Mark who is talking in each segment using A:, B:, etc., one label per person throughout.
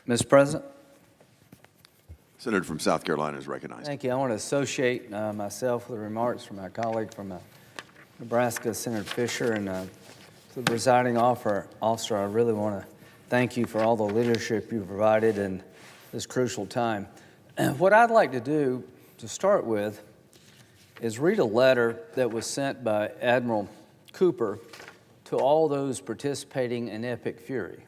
A: Mr. President,
B: Senator from South Carolina is recognized.
A: thank you. I want to associate myself with the remarks from my colleague from Nebraska, Senator Fisher, and to the presiding officer. I really want to thank you for all the leadership you provided in this crucial time. What I'd like to do to start with is read a letter that was sent by Admiral Cooper to all those participating in Epic Fury.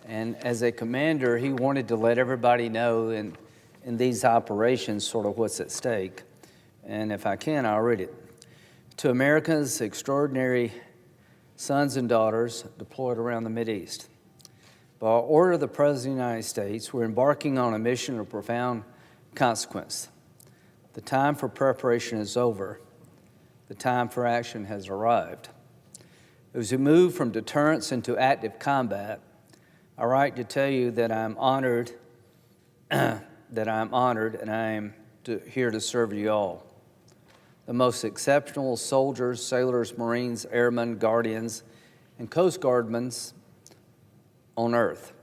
A: And as a commander, he wanted to let everybody know in these operations sort of what's at stake. And if I can, I'll read it. To America's extraordinary sons and daughters deployed around the Mideast. By order of the President of the United States, we're embarking on a mission of profound consequence. The time for preparation is over. The time for action has arrived. As we move from deterrence into active combat, I write to tell you that I'm honored, and I am here to serve you all. The most exceptional soldiers, sailors, Marines, airmen, guardians, and Coast Guardmen on earth.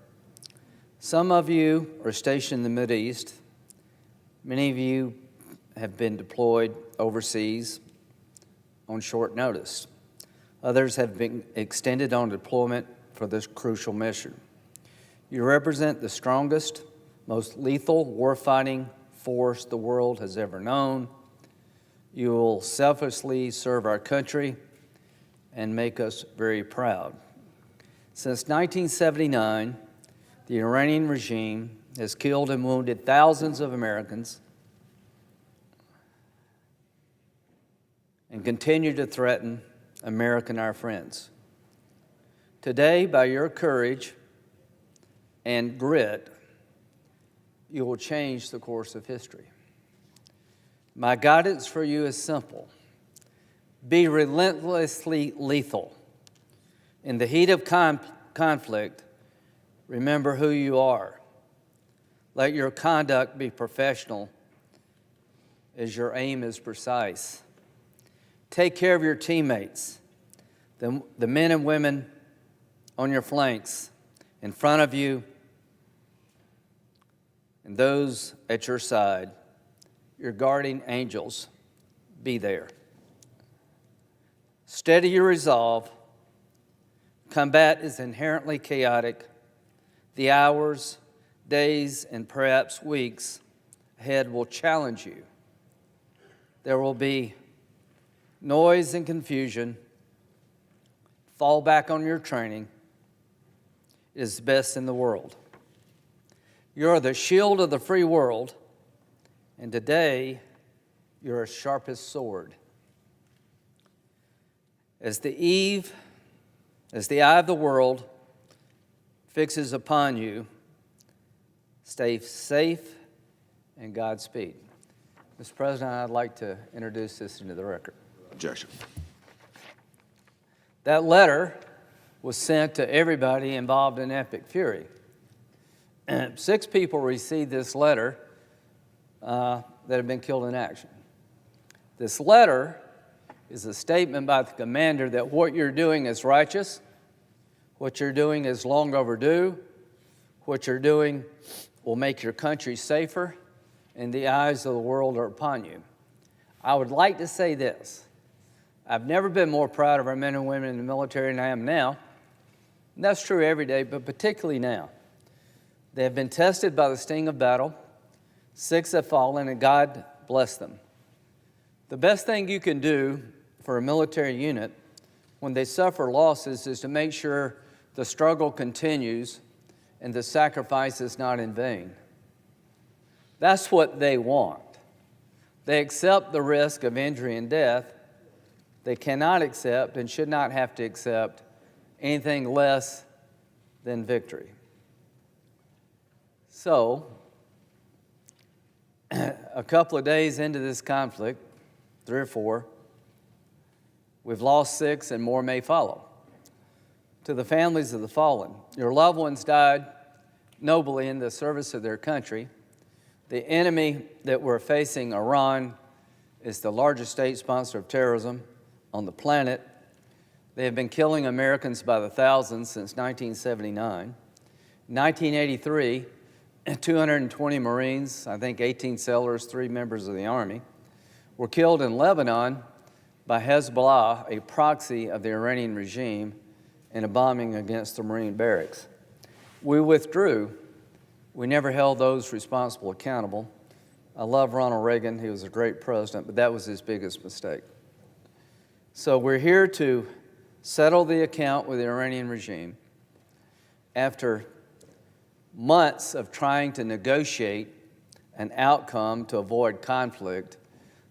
A: Some of you are stationed in the Mideast. Many of you have been deployed overseas on short notice. Others have been extended on deployment for this crucial mission. You represent the strongest, most lethal warfighting force the world has ever known. You will selflessly serve our country and make us very proud. Since 1979, the Iranian regime has killed and wounded thousands of Americans and continue to threaten America and our friends. Today, by your courage and grit, you will change the course of history. My guidance for you is simple. Be relentlessly lethal. In the heat of conflict, remember who you are. Let your conduct be professional as your aim is precise. Take care of your teammates, the men and women on your flanks, in front of you, and those at your side. Your guardian angels, be there. Steady your resolve. Combat is inherently chaotic. The hours, days, and perhaps weeks ahead will challenge you. There will be noise and confusion. Fall back on your training. It is the best in the world. You're the shield of the free world, and today you're our sharpest sword. As the eye of the world fixes upon you, stay safe and Godspeed. Mr. President, I'd like to introduce this into the record.
B: Objection.
A: That letter was sent to everybody involved in Epic Fury. 6 people received this letter that have been killed in action. This letter is a statement by the commander that what you're doing is righteous, what you're doing is long overdue, what you're doing will make your country safer, and the eyes of the world are upon you. I would like to say this. I've never been more proud of our men and women in the military than I am now. And that's true every day, but particularly now. They have been tested by the sting of battle. 6 have fallen, and God bless them. The best thing you can do for a military unit when they suffer losses is to make sure the struggle continues and the sacrifice is not in vain. That's what they want. They accept the risk of injury and death. They cannot accept and should not have to accept anything less than victory. So, a couple of days into this conflict, 3 or 4, we've lost 6 and more may follow. To the families of the fallen, your loved ones died nobly in the service of their country. The enemy that we're facing, Iran, is the largest state sponsor of terrorism on the planet. They have been killing Americans by the thousands since 1979. 1983, 220 Marines, I think 18 sailors, 3 members of the Army, were killed in Lebanon by Hezbollah, a proxy of the Iranian regime, in a bombing against the Marine barracks. We withdrew. We never held those responsible accountable. I love Ronald Reagan. He was a great president, but that was his biggest mistake. So we're here to settle the account with the Iranian regime after months of trying to negotiate an outcome to avoid conflict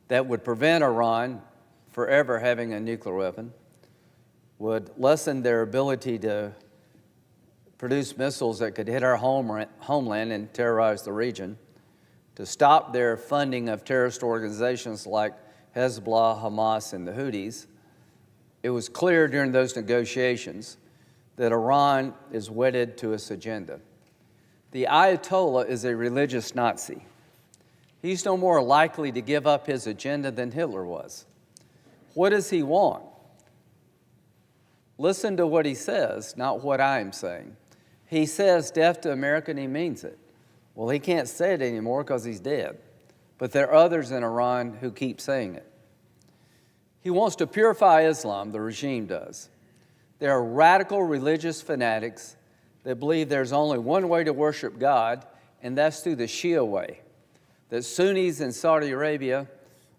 A: that would prevent Iran forever having a nuclear weapon, would lessen their ability to produce missiles that could hit our homeland and terrorize the region, to stop their funding of terrorist organizations like Hezbollah, Hamas, and the Houthis. It was clear during those negotiations that Iran is wedded to its agenda. The Ayatollah is a religious Nazi. He's no more likely to give up his agenda than Hitler was. What does he want? Listen to what he says, not what I'm saying. He says death to America, and he means it. Well, he can't say it anymore because he's dead. But there are others in Iran who keep saying it. He wants to purify Islam, the regime does. There are radical religious fanatics that believe there's only one way to worship God, and that's through the Shia way. That Sunnis in Saudi Arabia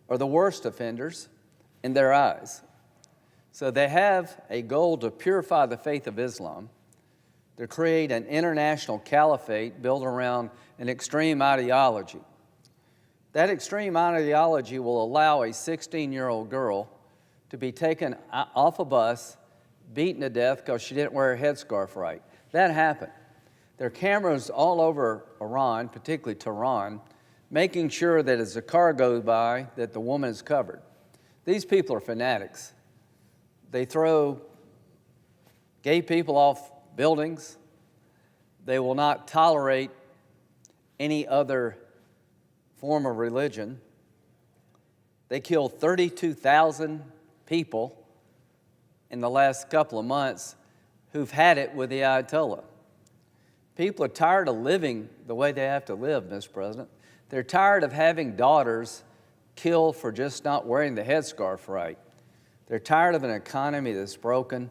A: are the worst offenders in their eyes. So they have a goal to purify the faith of Islam, to create an international caliphate built around an extreme ideology. That extreme ideology will allow a 16-year-old girl to be taken off a bus, beaten to death because she didn't wear a headscarf right. That happened. There are cameras all over Iran, particularly Tehran, making sure that as the car goes by, that the woman is covered. These people are fanatics. They throw gay people off buildings. They will not tolerate any other form of religion. They killed 32,000 people in the last couple of months who've had it with the Ayatollah. People are tired of living the way they have to live, Mr. President. They're tired of having daughters killed for just not wearing the headscarf right. They're tired of an economy that's broken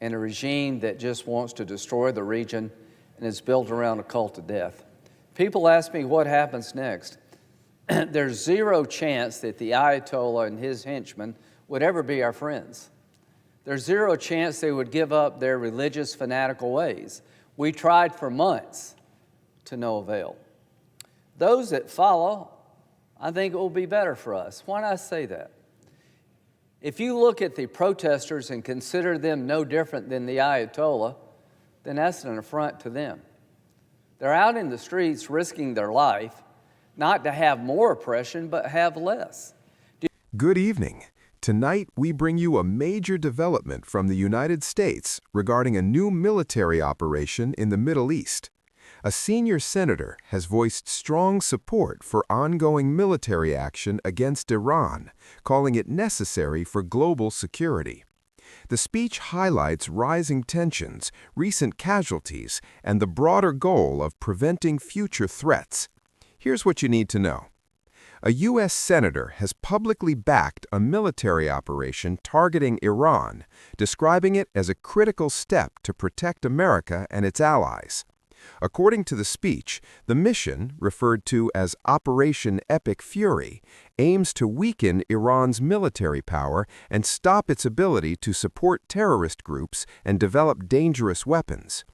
A: and a regime that just wants to destroy the region and is built around a cult of death. People ask me what happens next. There's zero chance that the Ayatollah and his henchmen would ever be our friends. There's zero chance they would give up their religious fanatical ways. We tried for months to no avail. Those that follow, I think it will be better for us. Why not say that? If you look at the protesters and consider them no different than the Ayatollah, then that's an affront to them. They're out in the streets risking their life, not to have more oppression, but have less.
C: Good evening. Tonight, we bring you a major development from the United States regarding a new military operation in the Middle East. A senior senator has voiced strong support for ongoing military action against Iran, calling it necessary for global security. The speech highlights rising tensions, recent casualties, and the broader goal of preventing future threats. Here's what you need to know. A U.S. senator has publicly backed a military operation targeting Iran, describing it as a critical step to protect America and its allies. According to the speech, the mission, referred to as Operation Epic Fury, aims to weaken Iran's military power and stop its ability to support terrorist groups and develop dangerous weapons.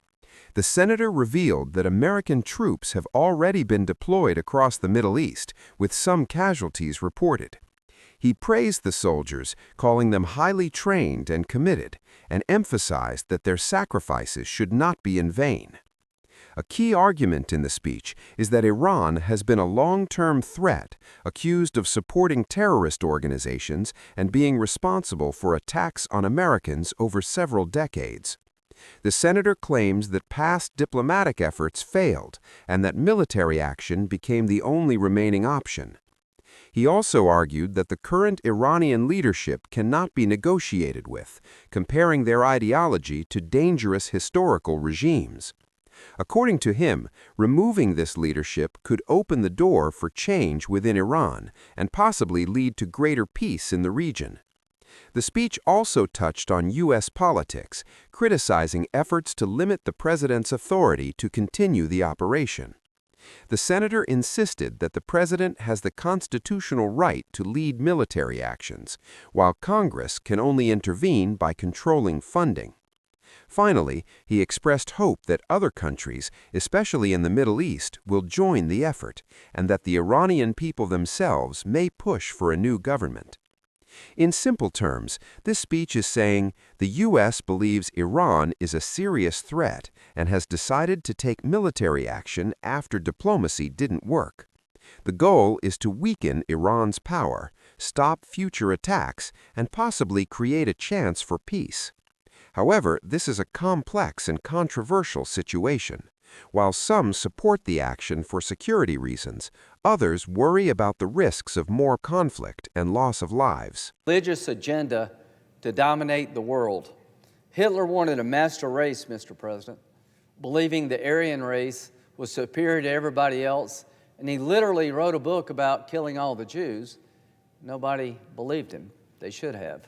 C: The senator revealed that American troops have already been deployed across the Middle East, with some casualties reported. He praised the soldiers, calling them highly trained and committed, and emphasized that their sacrifices should not be in vain. A key argument in the speech is that Iran has been a long-term threat, accused of supporting terrorist organizations and being responsible for attacks on Americans over several decades. The senator claims that past diplomatic efforts failed and that military action became the only remaining option. He also argued that the current Iranian leadership cannot be negotiated with, comparing their ideology to dangerous historical regimes. According to him, removing this leadership could open the door for change within Iran and possibly lead to greater peace in the region. The speech also touched on U.S. politics, criticizing efforts to limit the president's authority to continue the operation. The senator insisted that the president has the constitutional right to lead military actions, while Congress can only intervene by controlling funding. Finally, he expressed hope that other countries, especially in the Middle East, will join the effort, and that the Iranian people themselves may push for a new government. In simple terms, this speech is saying the U.S. believes Iran is a serious threat and has decided to take military action after diplomacy didn't work. The goal is to weaken Iran's power, stop future attacks, and possibly create a chance for peace. However, this is a complex and controversial situation. While some support the action for security reasons, others worry about the risks of more conflict and loss of lives.
A: Religious agenda to dominate the world. Hitler wanted a master race, Mr. President, believing the Aryan race was superior to everybody else, and he literally wrote a book about killing all the Jews. Nobody believed him. They should have.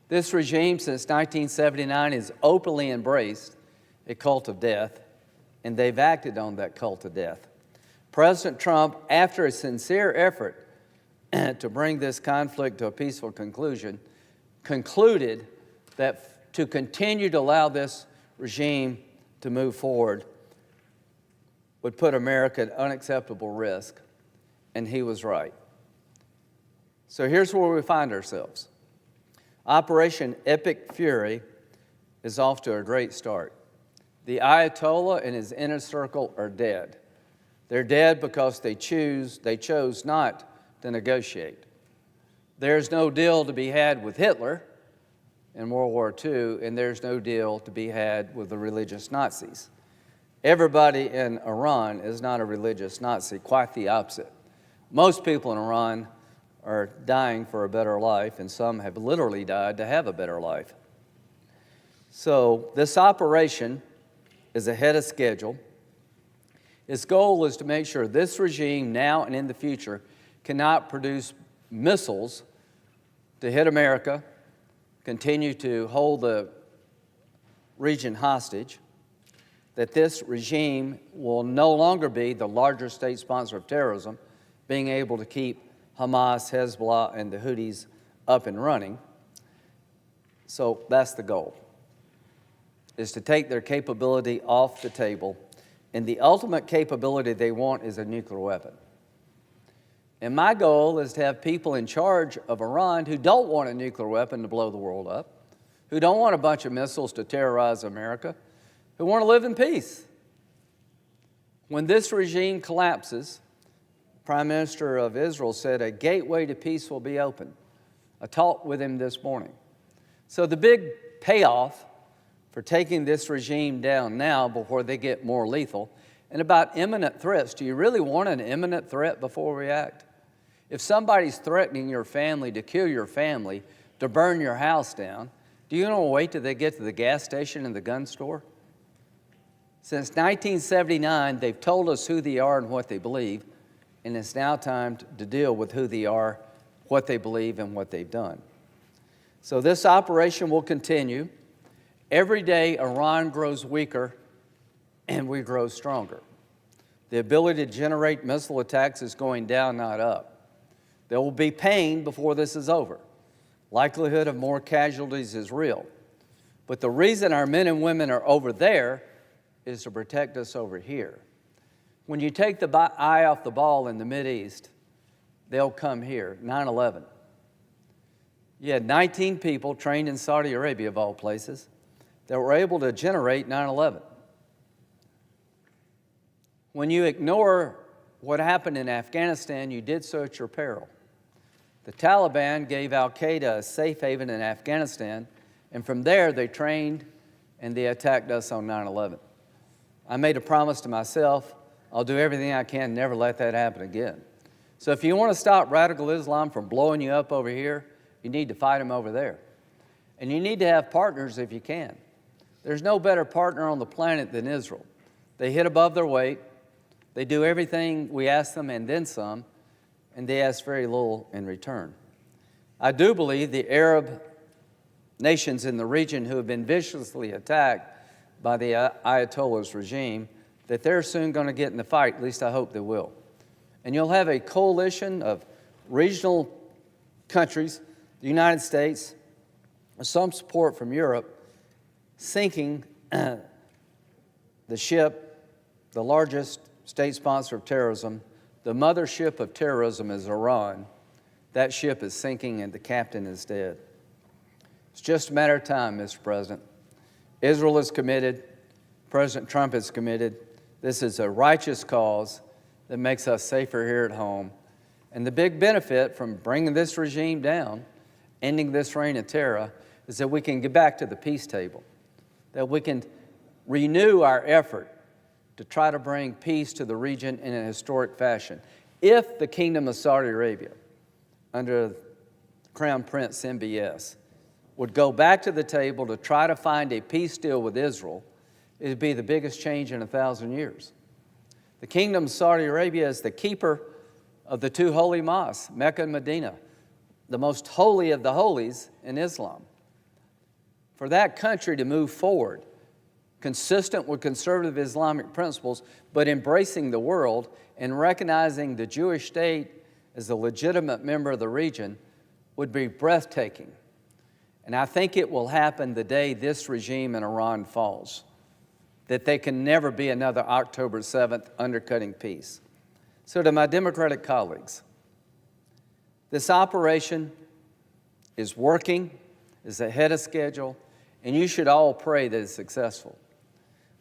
A: This regime, since 1979, has openly embraced a cult of death, and they've acted on that cult of death. President Trump, after a sincere effort to bring this conflict to a peaceful conclusion, concluded that to continue to allow this regime to move forward would put America at unacceptable risk, and he was right. So here's where we find ourselves. Operation Epic Fury is off to a great start. The Ayatollah and his inner circle are dead. They're dead because they chose not to negotiate. There's no deal to be had with Hitler in World War II, and there's no deal to be had with the religious Nazis. Everybody in Iran is not a religious Nazi, quite the opposite. Most people in Iran are dying for a better life, and some have literally died to have a better life. So this operation is ahead of schedule. Its goal is to make sure this regime, now and in the future, cannot produce missiles to hit America, continue to hold the region hostage, that this regime will no longer be the largest state sponsor of terrorism, being able to keep Hamas, Hezbollah, and the Houthis up and running. So that's the goal, is to take their capability off the table. And the ultimate capability they want is a nuclear weapon. And my goal is to have people in charge of Iran who don't want a nuclear weapon to blow the world up, who don't want a bunch of missiles to terrorize America, who want to live in peace. When this regime collapses, the Prime Minister of Israel said a gateway to peace will be open. I talked with him this morning. So the big payoff for taking this regime down now before they get more lethal, and about imminent threats. Do you really want an imminent threat before we act? If somebody's threatening your family to kill your family, to burn your house down, do you want to wait till they get to the gas station and the gun store? Since 1979, they've told us who they are and what they believe, and it's now time to deal with who they are, what they believe, and what they've done. So this operation will continue. Every day, Iran grows weaker, and we grow stronger. The ability to generate missile attacks is going down, not up. There will be pain before this is over. Likelihood of more casualties is real. But the reason our men and women are over there is to protect us over here. When you take the eye off the ball in the Mideast, they'll come here. 9/11. You had 19 people trained in Saudi Arabia, of all places, that were able to generate 9/11. When you ignore what happened in Afghanistan, you did so at your peril. The Taliban gave al-Qaeda a safe haven in Afghanistan, and from there they trained and they attacked us on 9/11. I made a promise to myself, I'll do everything I can to never let that happen again. So if you want to stop radical Islam from blowing you up over here, you need to fight them over there. And you need to have partners if you can. There's no better partner on the planet than Israel. They hit above their weight. They do everything we ask them and then some, and they ask very little in return. I do believe the Arab nations in the region who have been viciously attacked by the Ayatollah's regime, that they're soon going to get in the fight, at least I hope they will. And you'll have a coalition of regional countries, the United States, with some support from Europe, sinking the ship, the largest state sponsor of terrorism. The mothership of terrorism is Iran. That ship is sinking and the captain is dead. It's just a matter of time, Mr. President. Israel is committed. President Trump is committed. This is a righteous cause that makes us safer here at home. And the big benefit from bringing this regime down, ending this reign of terror, is that we can get back to the peace table, that we can renew our effort to try to bring peace to the region in a historic fashion. If the Kingdom of Saudi Arabia, under Crown Prince MBS, would go back to the table to try to find a peace deal with Israel, it would be the biggest change in 1,000 years. The Kingdom of Saudi Arabia is the keeper of the two holy mosques, Mecca and Medina, the most holy of the holies in Islam. For that country to move forward, consistent with conservative Islamic principles, but embracing the world and recognizing the Jewish state as a legitimate member of the region, would be breathtaking. And I think it will happen the day this regime in Iran falls, that they can never be another October 7th undercutting peace. So to my Democratic colleagues, this operation is working, is ahead of schedule, and you should all pray that it's successful.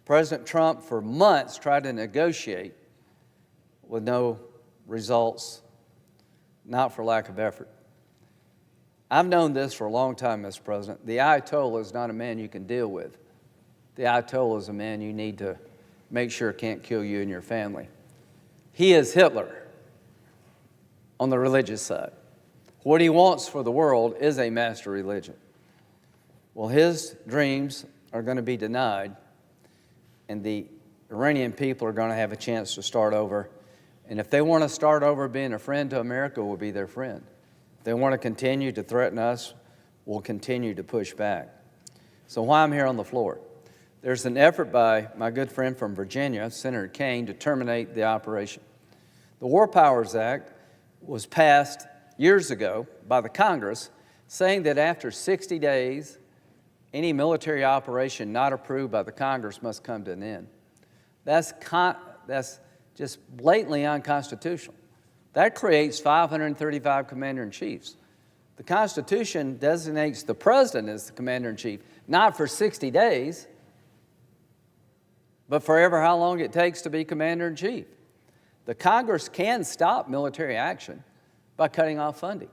A: President Trump, for months, tried to negotiate with no results, not for lack of effort. I've known this for a long time, Mr. President. The Ayatollah is not a man you can deal with. The Ayatollah is a man you need to make sure can't kill you and your family. He is Hitler on the religious side. What he wants for the world is a master religion. Well, his dreams are going to be denied, and the Iranian people are going to have a chance to start over. And if they want to start over being a friend to America, we'll be their friend. If they want to continue to threaten us, we'll continue to push back. So why I'm here on the floor? There's an effort by my good friend from Virginia, Senator Kaine, to terminate the operation. The War Powers Act was passed years ago by the Congress, saying that after 60 days, any military operation not approved by the Congress must come to an end. That's just blatantly unconstitutional. That creates 535 commander-in-chiefs. The Constitution designates the president as the commander-in-chief, not for 60 days, but forever how long it takes to be commander-in-chief. The Congress can stop military action by cutting off funding.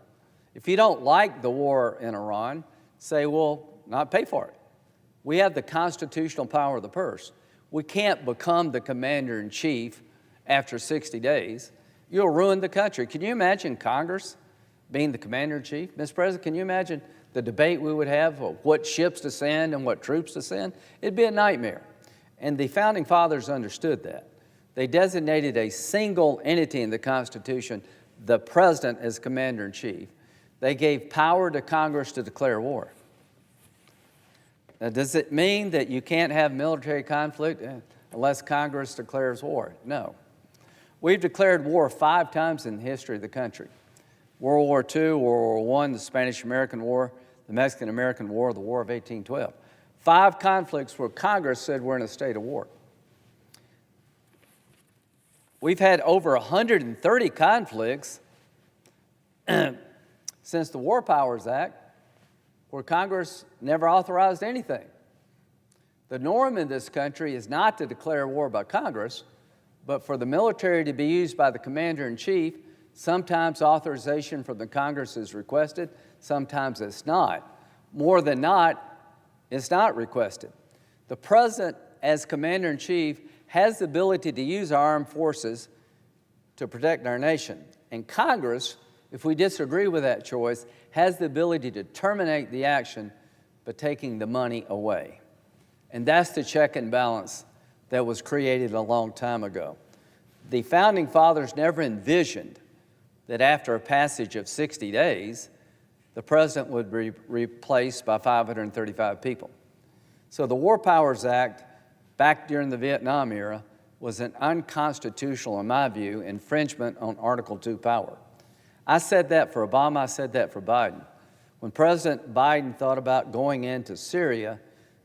A: If you don't like the war in Iran, say, well, not pay for it. We have the constitutional power of the purse. We can't become the commander-in-chief after 60 days. You'll ruin the country. Can you imagine Congress being the commander-in-chief? Mr. President, can you imagine the debate we would have of what ships to send and what troops to send? It'd be a nightmare. And the Founding Fathers understood that. They designated a single entity in the Constitution, the president, as commander-in-chief. They gave power to Congress to declare war. Now, does it mean that you can't have military conflict unless Congress declares war? No. We've declared war 5 times in the history of the country. World War II, World War I, the Spanish-American War, the Mexican-American War, the War of 1812. 5 conflicts where Congress said we're in a state of war. We've had over 130 conflicts since the War Powers Act where Congress never authorized anything. The norm in this country is not to declare war by Congress, but for the military to be used by the commander-in-chief. Sometimes authorization from the Congress is requested, sometimes it's not. More than not, it's not requested. The president, as commander-in-chief, has the ability to use our armed forces to protect our nation. And Congress, if we disagree with that choice, has the ability to terminate the action by taking the money away. And that's the check and balance that was created a long time ago. The Founding Fathers never envisioned that after a passage of 60 days, the president would be replaced by 535 people. So the War Powers Act, back during the Vietnam era, was an unconstitutional, in my view, infringement on Article II power. I said that for Obama, I said that for Biden. When President Biden thought about going into Syria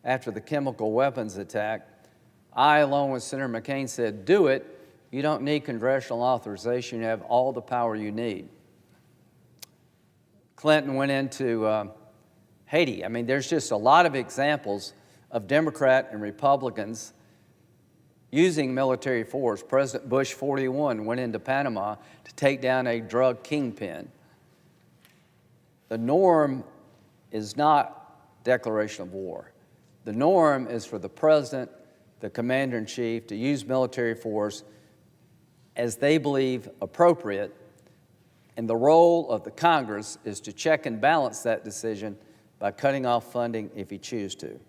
A: after the chemical weapons attack, I, along with Senator McCain, said, do it. You don't need congressional authorization. You have all the power you need. Clinton went into Haiti. I mean, there's just a lot of examples of Democrat and Republicans using military force. President Bush 41 went into Panama to take down a drug kingpin. The norm is not declaration of war. The norm is for the president, the commander-in-chief, to use military force as they believe appropriate, and the role of the Congress is to check and balance that decision by cutting off funding if you choose to.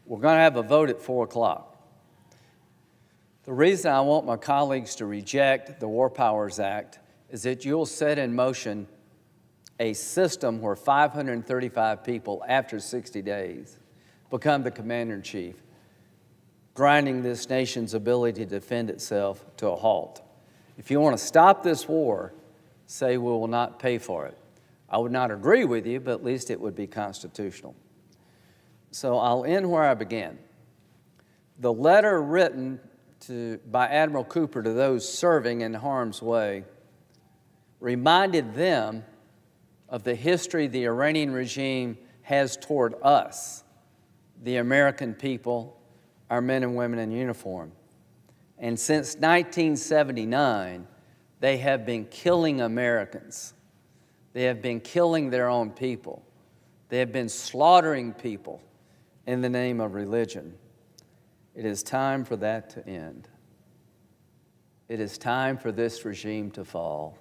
A: We're going to have a vote at 4 o'clock. The reason I want my colleagues to reject the War Powers Act is that you'll set in motion a system where 535 people, after 60 days, become the commander-in-chief, grinding this nation's ability to defend itself to a halt. If you want to stop this war, say we will not pay for it. I would not agree with you, but at least it would be constitutional. So I'll end where I began. The letter written by Admiral Cooper to those serving in harm's way reminded them of the history the Iranian regime has toward us, the American people, our men and women in uniform. And since 1979, they have been killing Americans. They have been killing their own people. They have been slaughtering people in the name of religion. It is time for that to end. It is time for this regime to fall.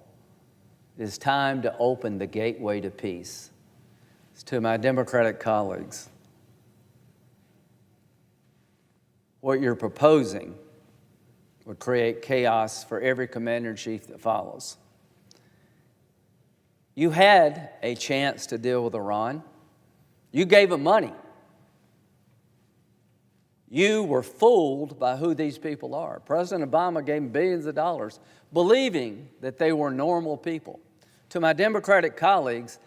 A: It is time to open the gateway to peace. To my Democratic colleagues, what you're proposing would create chaos for every commander-in-chief that follows. You had a chance to deal with Iran. You gave them money. You were fooled by who these people are. President Obama gave them billions of dollars, believing that they were normal people. To my Democratic colleagues,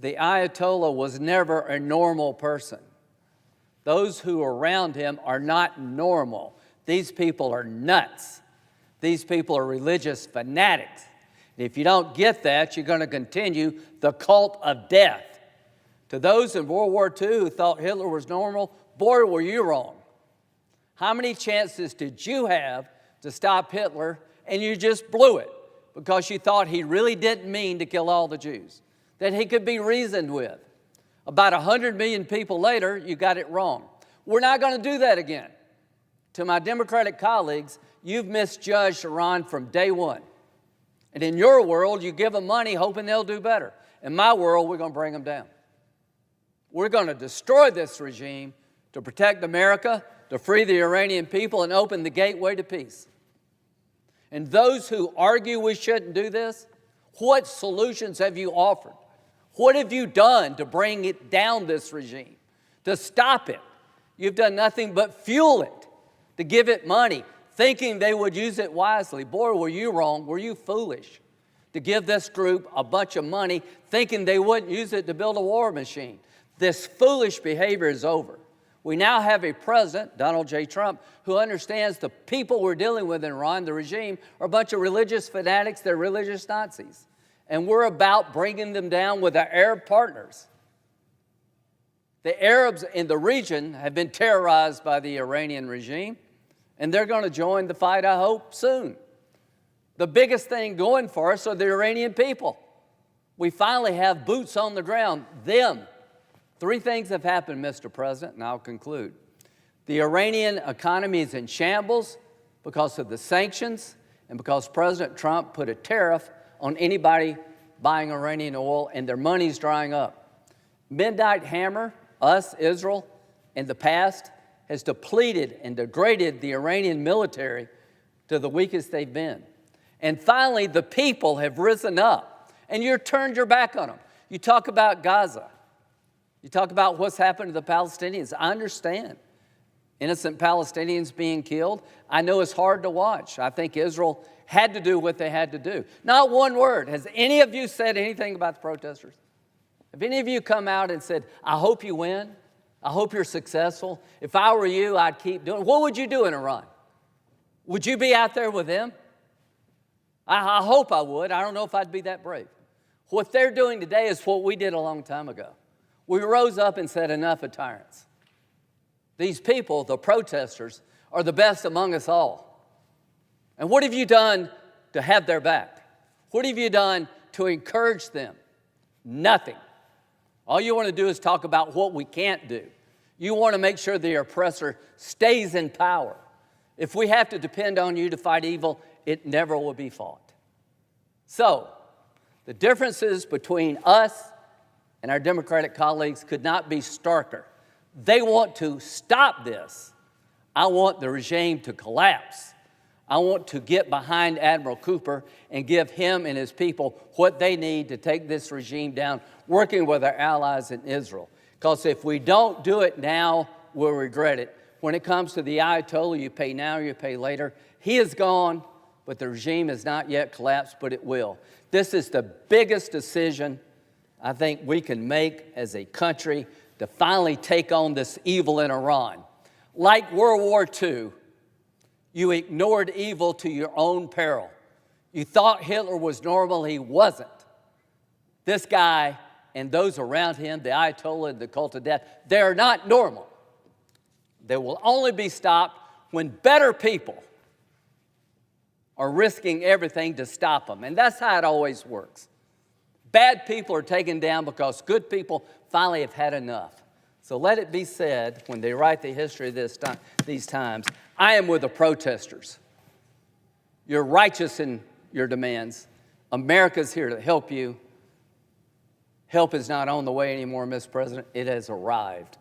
A: the Ayatollah was never a normal person. Those who are around him are not normal. These people are nuts. These people are religious fanatics. And if you don't get that, you're going to continue the cult of death. To those in World War II who thought Hitler was normal, boy, were you wrong. How many chances did you have to stop Hitler and you just blew it because you thought he really didn't mean to kill all the Jews, that he could be reasoned with? About 100 million people later, you got it wrong. We're not going to do that again. To my Democratic colleagues, you've misjudged Iran from day one. And in your world, you give them money hoping they'll do better. In my world, we're going to bring them down. We're going to destroy this regime to protect America, to free the Iranian people, and open the gateway to peace. And those who argue we shouldn't do this, what solutions have you offered? What have you done to bring it down, this regime, to stop it? You've done nothing but fuel it, to give it money, thinking they would use it wisely. Boy, were you wrong, were you foolish, to give this group a bunch of money, thinking they wouldn't use it to build a war machine. This foolish behavior is over. We now have a president, Donald J. Trump, who understands the people we're dealing with in Iran, the regime, are a bunch of religious fanatics, they're religious Nazis. And we're about bringing them down with our Arab partners. The Arabs in the region have been terrorized by the Iranian regime, and they're going to join the fight, I hope, soon. The biggest thing going for us are the Iranian people. We finally have boots on the ground, them. 3 things have happened, Mr. President, and I'll conclude. The Iranian economy is in shambles because of the sanctions and because President Trump put a tariff on anybody buying Iranian oil, and their money's drying up. Midnight Hammer, us, Israel, in the past,
D: has depleted and degraded the Iranian military to the weakest they've been. And finally, the people have risen up, and you've turned your back on them. You talk about Gaza. You talk about what's happened to the Palestinians. I understand. Innocent Palestinians being killed. I know it's hard to watch. I think Israel had to do what they had to do. Not one word. Has any of you said anything about the protesters? Have any of you come out and said, I hope you win? I hope you're successful. If I were you, I'd keep doing it. What would you do in Iran? Would you be out there with them? I hope I would. I don't know if I'd be that brave. What they're doing today is what we did a long time ago. We rose up and said, enough of tyrants. These people, the protesters, are the best among us all. And what have you done to have their back? What have you done to encourage them? Nothing. All you want to do is talk about what we can't do. You want to make sure the oppressor stays in power. If we have to depend on you to fight evil, it never will be fought. So, the differences between us and our Democratic colleagues could not be starker. They want to stop this. I want the regime to collapse. I want to get behind Admiral Cooper and give him and his people what they need to take this regime down, working with our allies in Israel. Because if we don't do it now, we'll regret it. When it comes to the Ayatollah, you pay now, you pay later. He is gone, but the regime has not yet collapsed, but it will. This is the biggest decision I think we can make as a country to finally take on this evil in Iran. Like World War II, you ignored evil to your own peril. You thought Hitler was normal, he wasn't. This guy and those around him, the Ayatollah and the cult of death, they're not normal. They will only be stopped when better people are risking everything to stop them. And that's how it always works. Bad people are taken down because good people finally have had enough. So let it be said, when they write the history of these times, I am with the protesters. You're righteous in your demands. America's here to help you. Help is not on the way anymore, Mr. President. It has arrived.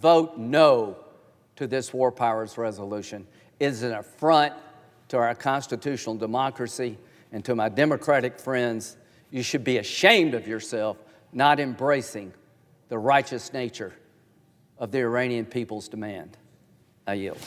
D: Vote no to this war powers resolution. It is an affront to our constitutional democracy, and to my Democratic friends, you should be ashamed of yourself not embracing the righteous nature of the Iranian people's demand. I yield.